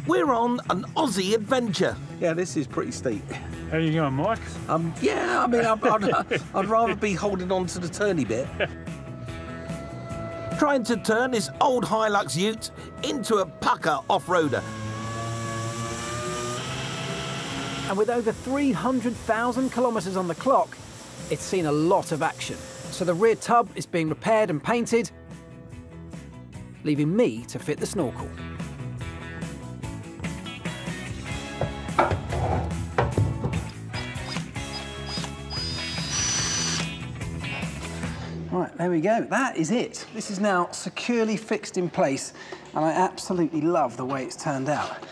We're on an Aussie adventure. Yeah, this is pretty steep. How you going, Mike? Yeah, I mean, I'd rather be holding on to the turny bit. Trying to turn this old Hilux ute into a pucker off-roader. And with over 300,000 kilometres on the clock, it's seen a lot of action. So the rear tub is being repaired and painted, leaving me to fit the snorkel. Right, there we go. That is it. This is now securely fixed in place, and I absolutely love the way it's turned out.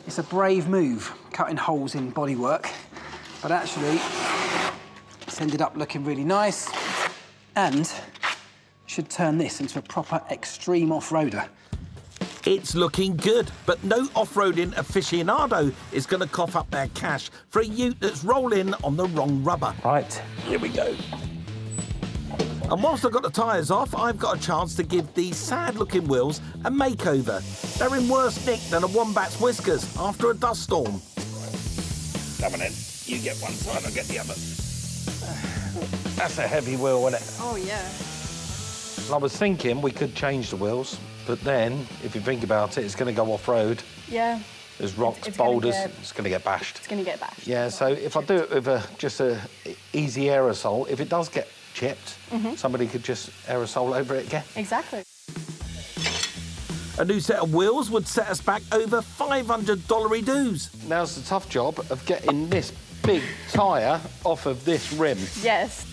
It's a brave move, cutting holes in bodywork, but actually it's ended up looking really nice and should turn this into a proper extreme off-roader. It's looking good, but no off-roading aficionado is going to cough up their cash for a ute that's rolling on the wrong rubber. Right, here we go. And whilst I've got the tyres off, I've got a chance to give these sad-looking wheels a makeover. They're in worse nick than a wombat's whiskers after a dust storm. Come on in. You get one side, I'll get the other. That's a heavy wheel, isn't it? Oh, yeah. I was thinking we could change the wheels, but then, if you think about it, it's going to go off-road. Yeah. There's rocks, boulders, it's going to get bashed. It's going to get bashed. Yeah, so if I do it with just a easy aerosol, if it does get chipped, somebody could just aerosol over it again. Exactly. A new set of wheels would set us back over $500 dues. Now's the tough job of getting this big tyre off of this rim. Yes.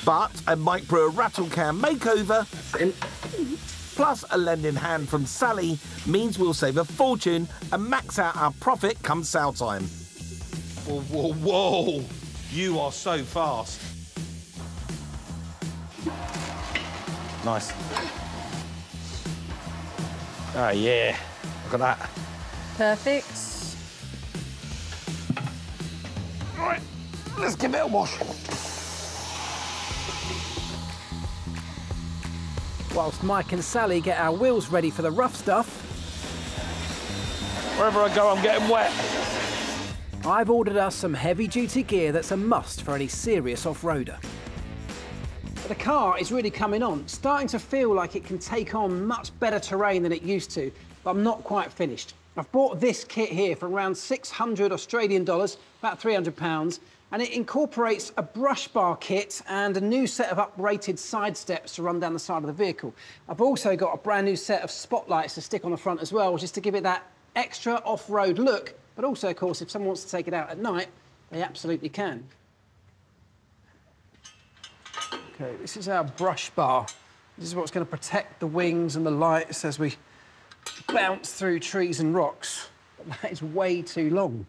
But a Mike Brewer rattle can makeover, plus a lending hand from Sally, means we'll save a fortune and max out our profit come sale time. Whoa, whoa, whoa! You are so fast. Nice. Oh, yeah. Look at that. Perfect. Right, let's give it a wash. Whilst Mike and Sally get our wheels ready for the rough stuff, Wherever I go, I'm getting wet. I've ordered us some heavy-duty gear that's a must for any serious off-roader. The car is really coming on, starting to feel like it can take on much better terrain than it used to, but I'm not quite finished. I've bought this kit here for around 600 Australian dollars, about £300, and it incorporates a brush bar kit and a new set of uprated side steps to run down the side of the vehicle. I've also got a brand new set of spotlights to stick on the front as well, just to give it that extra off-road look, but also, of course, if someone wants to take it out at night, they absolutely can. Okay, this is our brush bar. This is what's going to protect the wings and the lights as we bounce through trees and rocks. But that is way too long.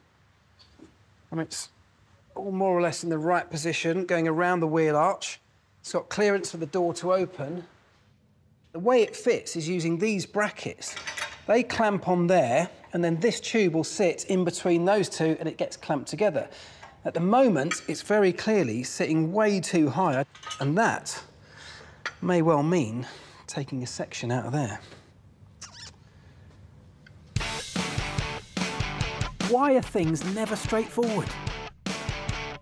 And it's all more or less in the right position, going around the wheel arch. It's got clearance for the door to open. The way it fits is using these brackets. They clamp on there, and then this tube will sit in between those two, and it gets clamped together. At the moment, it's very clearly sitting way too high, and that may well mean taking a section out of there. Why are things never straightforward?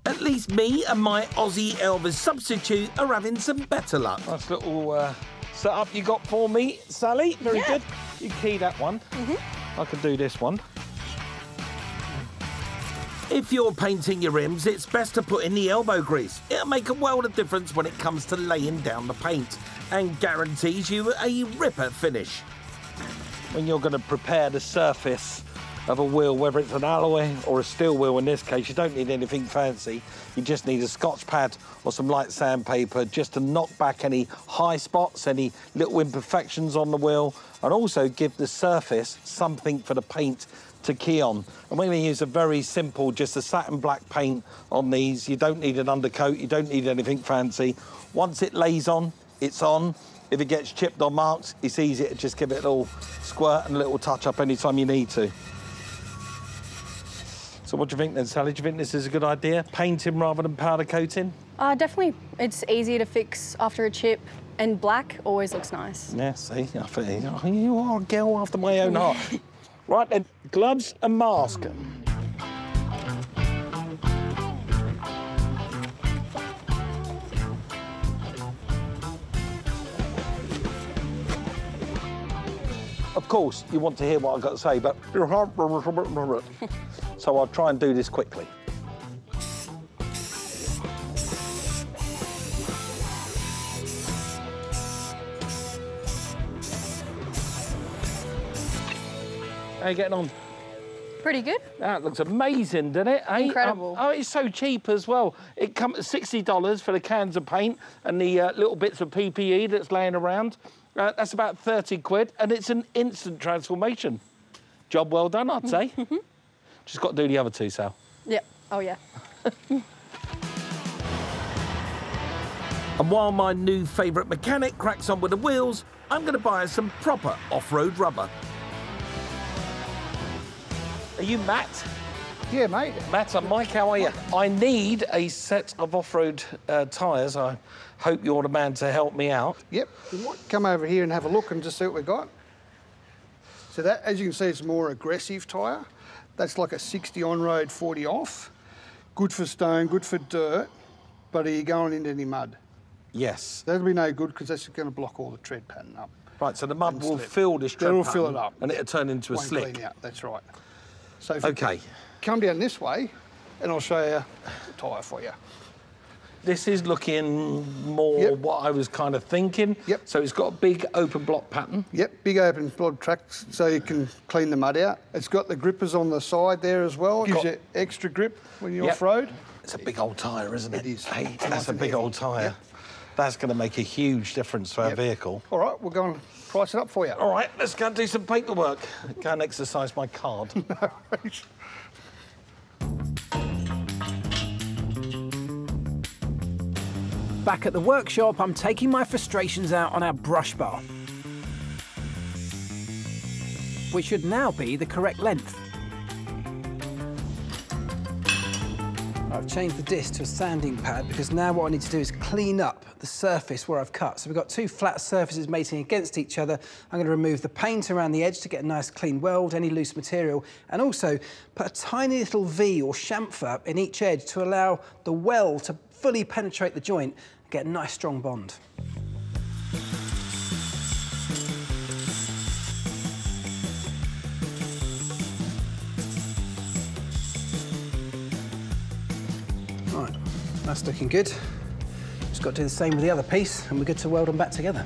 At least me and my Aussie Elvis substitute are having some better luck. Nice little setup you got for me, Sally. Very good. You key that one. I can do this one. If you're painting your rims, it's best to put in the elbow grease. It'll make a world of difference when it comes to laying down the paint and guarantees you a ripper finish. When you're going to prepare the surface of a wheel, whether it's an alloy or a steel wheel in this case, you don't need anything fancy. You just need a Scotch pad or some light sandpaper just to knock back any high spots, any little imperfections on the wheel, and also give the surface something for the paint to key on. And we're going to use a very simple, just a satin black paint on these. You don't need an undercoat, you don't need anything fancy. Once it lays on, it's on. If it gets chipped or marked, it's easy to just give it a little squirt and a little touch up anytime you need to. So what do you think then, Sally? Do you think this is a good idea? Painting rather than powder coating? Definitely. It's easier to fix after a chip, and black always looks nice. Yeah, see, I think you are a girl after my own heart. Right then, gloves and mask. Of course, you want to hear what I've got to say, but... so I'll try and do this quickly. How are you getting on? Pretty good. That looks amazing, doesn't it? Eh? Incredible. Oh, it's so cheap as well. It comes at $60 for the cans of paint and the little bits of PPE that's laying around. That's about 30 quid, and it's an instant transformation. Job well done, I'd say. Just got to do the other two, Sal. Yeah. Oh, yeah. And while my new favourite mechanic cracks on with the wheels, I'm going to buy us some proper off-road rubber. Are you Matt? Yeah, mate. Matt, I'm Mike, how are you? I need a set of off-road tyres. I hope you're the man to help me out. Yep. You might come over here and have a look and just see what we've got. So that, as you can see, it's a more aggressive tyre. That's like a 60 on-road, 40 off. Good for stone, good for dirt, but are you going into any mud? Yes. That'll be no good because that's going to block all the tread pattern up. Right, so the mud And will slip. fill this tread It'll pattern fill it up. and it'll turn into a Won't slick. clean out, that's right. So if you OK. come down this way and I'll show you the tyre for you. This is looking more Yep. what I was kind of thinking. Yep. So it's got a big open block pattern. Yep, big open block tracks so you can clean the mud out. It's got the grippers on the side there as well. Gives you extra grip when you're Yep. off-road. It's a big old tyre, isn't it? It is. Hey, It's that's nice a and big heavy. old tyre. Yep. That's going to make a huge difference to our Yep. vehicle. All right, we'll go and price it up for you. All right, let's go and do some paperwork. Go and exercise my card. Back at the workshop, I'm taking my frustrations out on our brush bar, which should now be the correct length. I've changed the disc to a sanding pad because now what I need to do is clean up the surface where I've cut. So we've got two flat surfaces mating against each other. I'm going to remove the paint around the edge to get a nice clean weld, any loose material, and also put a tiny little V or chamfer in each edge to allow the weld to fully penetrate the joint and get a nice strong bond. Right, that's looking good. Just got to do the same with the other piece and we're good to weld them back together.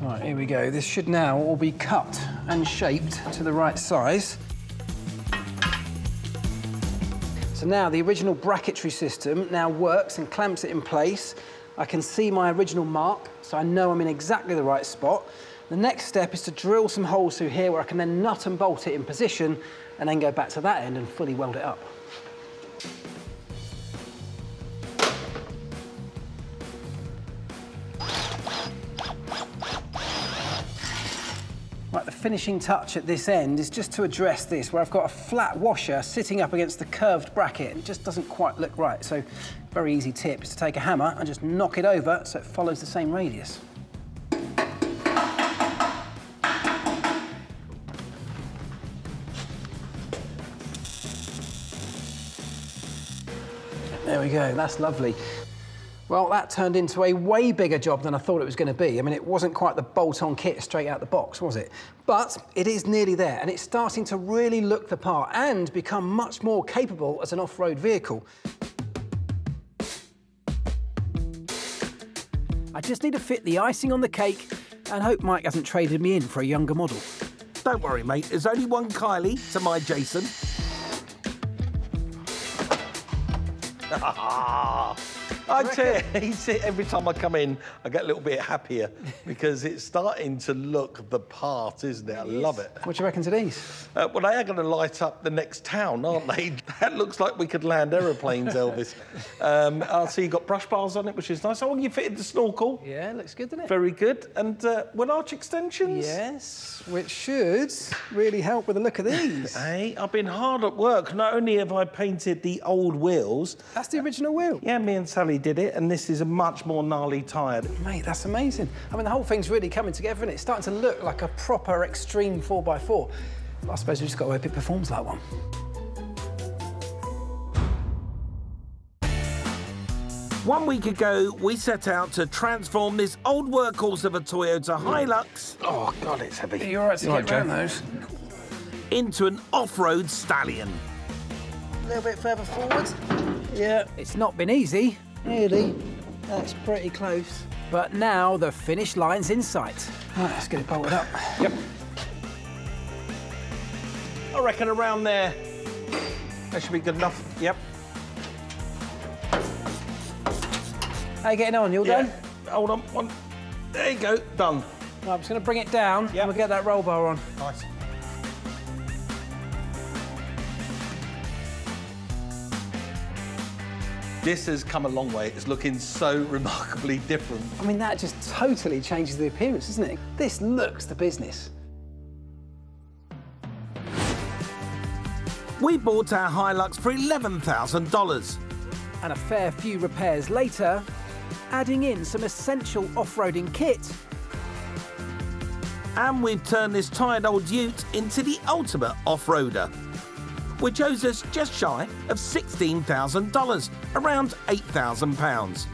Right, here we go. This should now all be cut and shaped to the right size. So now the original bracketry system now works and clamps it in place. I can see my original mark, so I know I'm in exactly the right spot. The next step is to drill some holes through here where I can then nut and bolt it in position and then go back to that end and fully weld it up. Right, the finishing touch at this end is just to address this, where I've got a flat washer sitting up against the curved bracket and it just doesn't quite look right. So, very easy tip is to take a hammer and just knock it over so it follows the same radius. There we go, that's lovely. Well, that turned into a way bigger job than I thought it was going to be. I mean, it wasn't quite the bolt-on kit straight out the box, was it? But it is nearly there, and it's starting to really look the part and become much more capable as an off-road vehicle. I just need to fit the icing on the cake and hope Mike hasn't traded me in for a younger model. Don't worry, mate. There's only one Kylie to my Jason. I tell you, every time I come in, I get a little bit happier because it's starting to look the part, isn't it? I love it. What do you reckon to these? Well, they are going to light up the next town, aren't they? That looks like we could land aeroplanes, Elvis. I see you've got brush bars on it, which is nice. Oh, you fitted the snorkel. Yeah, looks good, doesn't it? Very good. And wheel arch extensions? Yes, which should really help with the look of these. Hey, I've been hard at work. Not only have I painted the old wheels, That's the original wheel? Yeah, me and Sally did it, and this is a much more gnarly tyre. Mate, that's amazing. I mean, the whole thing's really coming together, and it's starting to look like a proper extreme 4x4. I suppose we just got to hope it performs like one. One week ago, we set out to transform this old workhorse of a Toyota Hilux Oh, God, it's heavy. Are you all right to get around those? into an off-road stallion. A little bit further forward. Yeah, it's not been easy, really. That's pretty close. But now the finish line's in sight. Right, let's get it bolted up. Yep. I reckon around there. That should be good enough. Yep. How you getting on? You all Yeah. done? Hold on. One. There you go. Done. Right, I'm just going to bring it down and we'll get that roll bar on. Nice. This has come a long way. It's looking so remarkably different. I mean, that just totally changes the appearance, doesn't it? This looks the business. We bought our Hilux for $11,000. And a fair few repairs later, adding in some essential off-roading kit. And we've turned this tired old ute into the ultimate off-roader, which owes us just shy of $16,000, around £8,000.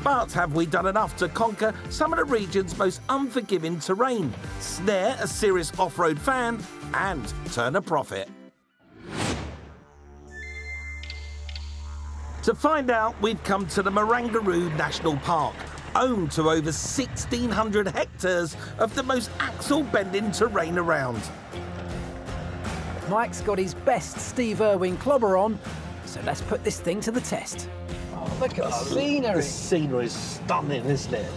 But have we done enough to conquer some of the region's most unforgiving terrain, snare a serious off-road fan, and turn a profit? To find out, we've come to the Marangaroo National Park, home to over 1,600 hectares of the most axle-bending terrain around. Mike's got his best Steve Irwin clobber on, so let's put this thing to the test. Oh, look at the scenery. The scenery is stunning, isn't it?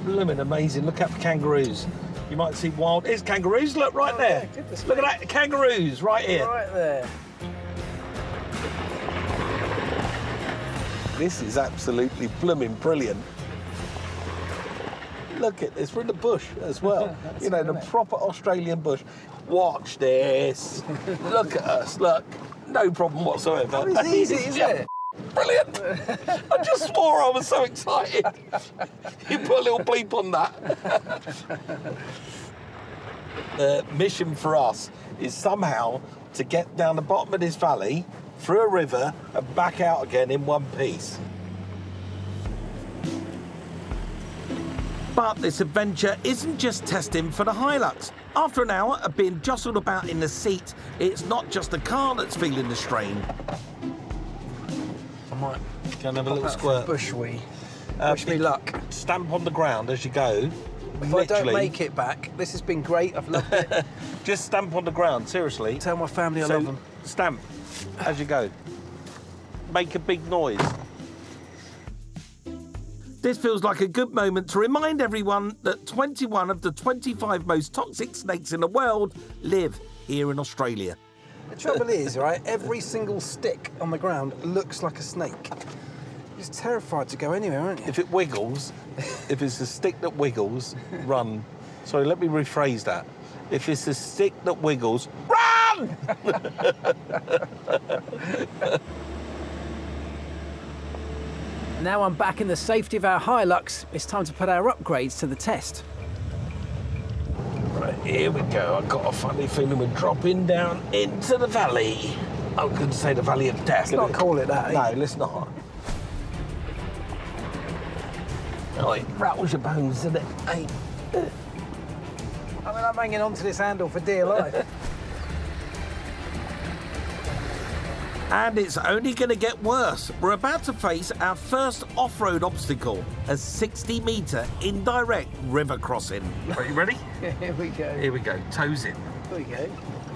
Blooming amazing. Look out for kangaroos. You might see wild... There's kangaroos, look, right there. Yeah, goodness Look me. at that, kangaroos, right here. Right there. This is absolutely blooming brilliant. Look at this, we're in the bush as well. You know, the proper Australian bush. Watch this. Look at us, look. No problem whatsoever. It's easy, isn't it? Brilliant. I just swore I was so excited. You put a little bleep on that. The mission for us is somehow to get down the bottom of this valley, through a river, and back out again in one piece. But this adventure isn't just testing for the Hilux. After an hour of being jostled about in the seat, it's not just the car that's feeling the strain. I might go and have a little squirt. Bush me luck. Stamp on the ground as you go. If I don't make it back, this has been great. I've loved it. Just stamp on the ground, seriously. Tell my family I love them. Stamp as you go. Make a big noise. This feels like a good moment to remind everyone that 21 of the 25 most toxic snakes in the world live here in Australia. The trouble is, right, every single stick on the ground looks like a snake. You're just terrified to go anywhere, aren't you? If it wiggles, if it's a stick that wiggles, run. Sorry, let me rephrase that. If it's a stick that wiggles, run! Now I'm back in the safety of our Hilux. It's time to put our upgrades to the test. Right, here we go. I've got a funny feeling we're dropping down into the valley. I was going to say the valley of death. Let's not call it that, eh? No, let's not. Oh, it rattles your bones, doesn't it? Hey. I mean, I'm hanging on to this handle for dear life. And it's only going to get worse. We're about to face our first off-road obstacle, a 60-metre indirect river crossing. Are you ready? Here we go. Here we go. Toes in. Here we go.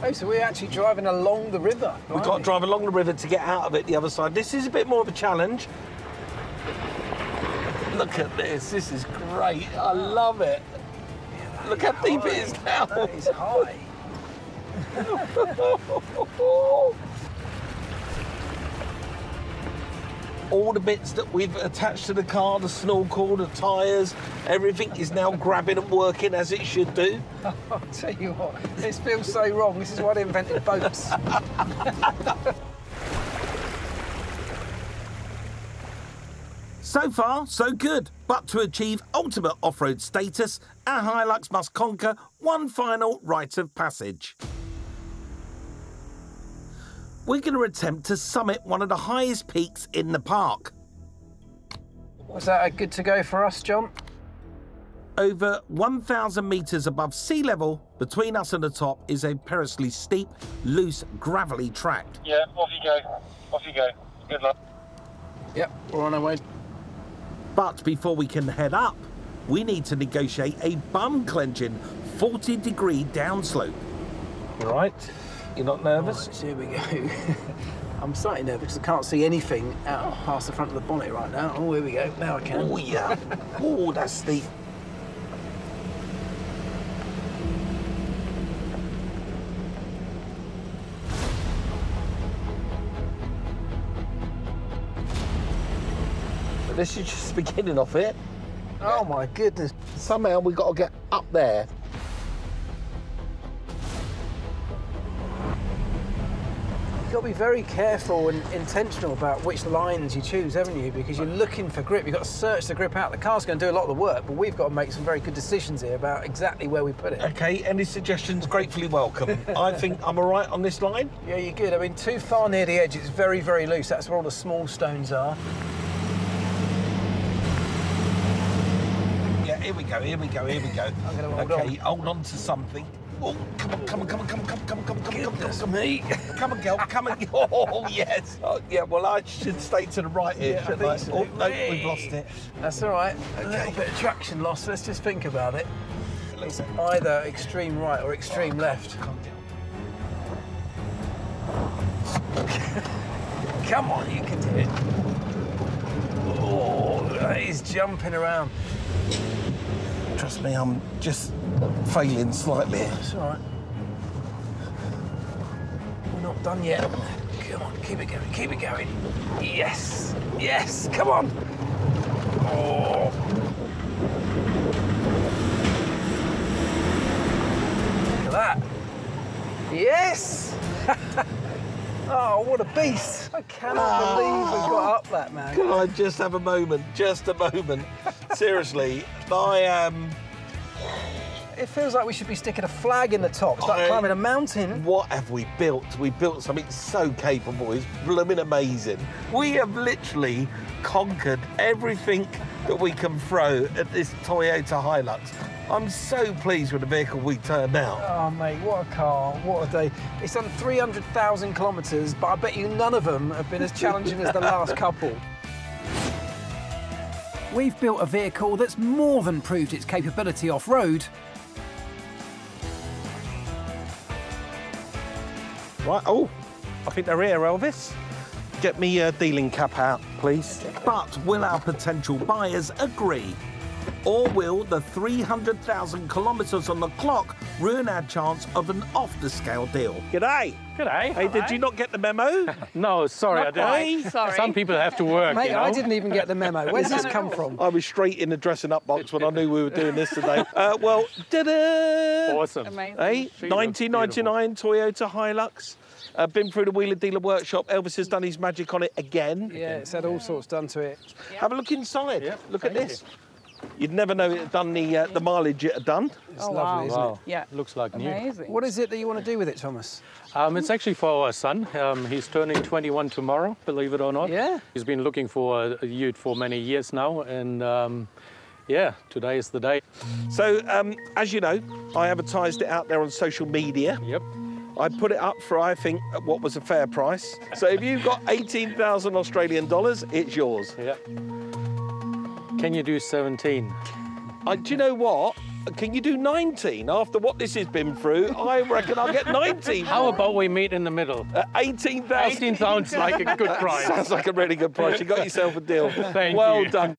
Oh, so we're actually driving along the river. We've got to drive along the river to get out of it the other side. This is a bit more of a challenge. Look at this. This is great. I love it. Look how deep it is now. That is high. All the bits that we've attached to the car, the snorkel, the tyres, everything is now grabbing and working as it should do. I'll tell you what, this feels so wrong. This is why they invented boats. So far, so good. But to achieve ultimate off-road status, our Hilux must conquer one final rite of passage. We're going to attempt to summit one of the highest peaks in the park. Was that good to go for us, John? Over 1,000 metres above sea level, between us and the top is a perilously steep, loose, gravelly track. Yeah, off you go. Off you go. Good luck. Yep, we're on our way. But before we can head up, we need to negotiate a bum-clenching 40-degree downslope. You all right? You're not nervous? Right, here we go. I'm slightly nervous because I can't see anything out past the front of the bonnet right now. Oh, here we go. Now I can. Oh, yeah. Oh, that's steep. But this is just the beginning of it. Oh, my goodness. Somehow we've got to get up there. You've got to be very careful and intentional about which lines you choose, haven't you? Because you're looking for grip. You've got to search the grip out. The car's going to do a lot of the work, but we've got to make some very good decisions here about exactly where we put it. OK, any suggestions gratefully welcome. I think I'm all right on this line. Yeah, you're good. I mean, too far near the edge, it's very, very loose. That's where all the small stones are. Yeah, here we go, here we go, here we go. I'm going to hold OK, on. hold on to something. Oh, come on, come on, come on, come on, come on, come on, come on, come on, Goodness me. Come on, girl, come on. Oh, yes. Oh, yeah, well, I should stay to the right here, Yeah, I shouldn't I? think so. Oh, no, we've lost it. That's all right. A little bit of traction loss. Let's just think about it. It's either extreme right or extreme left. Come on, you can do it. Oh, he's jumping around. Trust me, I'm just failing slightly. It's all right. We're not done yet. Come on, keep it going, keep it going. Yes, yes, come on. Oh. Look at that. Yes! Oh, what a beast. I cannot believe we got up that, man. Can I just have a moment? Just a moment. Seriously, It feels like we should be sticking a flag in the top. It's like climbing a mountain. What have we built? We built something so capable. It's blooming amazing. We have literally conquered everything that we can throw at this Toyota Hilux. I'm so pleased with the vehicle we turned out. Oh, mate, what a car, what a day. It's done 300,000 kilometres, but I bet you none of them have been as challenging as the last couple. We've built a vehicle that's more than proved its capability off-road. Right, oh, I think they're here, Elvis. Get me a dealing cap out, please. But will our potential buyers agree? Or will the 300,000 kilometres on the clock ruin our chance of an off-the-scale deal? G'day. G'day. Hey, did you not get the memo? No, sorry, I didn't. Hey. Sorry. Some people have to work, Mate, you know? I didn't even get the memo. Where's this come from? I was straight in the dressing up box when I knew we were doing this today. Well, ta-da! Awesome. Amazing. Hey, She looks 1999 Toyota Hilux. Been through the Wheeler Dealer Workshop. Elvis has done his magic on it again. Yeah, it's had all sorts done to it. Have a look inside. Yeah, Look at thank this. You'd never know it had done the mileage it had done. It's Oh, lovely, isn't Wow. it? Yeah. Looks like new. Amazing. What is it that you want to do with it, Thomas? It's actually for our son. He's turning 21 tomorrow, believe it or not. Yeah. He's been looking for a ute for many years now, and yeah, today is the day. So, as you know, I advertised it out there on social media. Yep. I put it up for, I think, what was a fair price. So if you've got 18,000 Australian dollars, it's yours. Yeah. Can you do 17? Do you know what? Can you do 19? After what this has been through, I reckon I'll get 19. How about we meet in the middle? 18,000. 18 sounds like a good price. Sounds like a really good price. You got yourself a deal. Thank well you. done.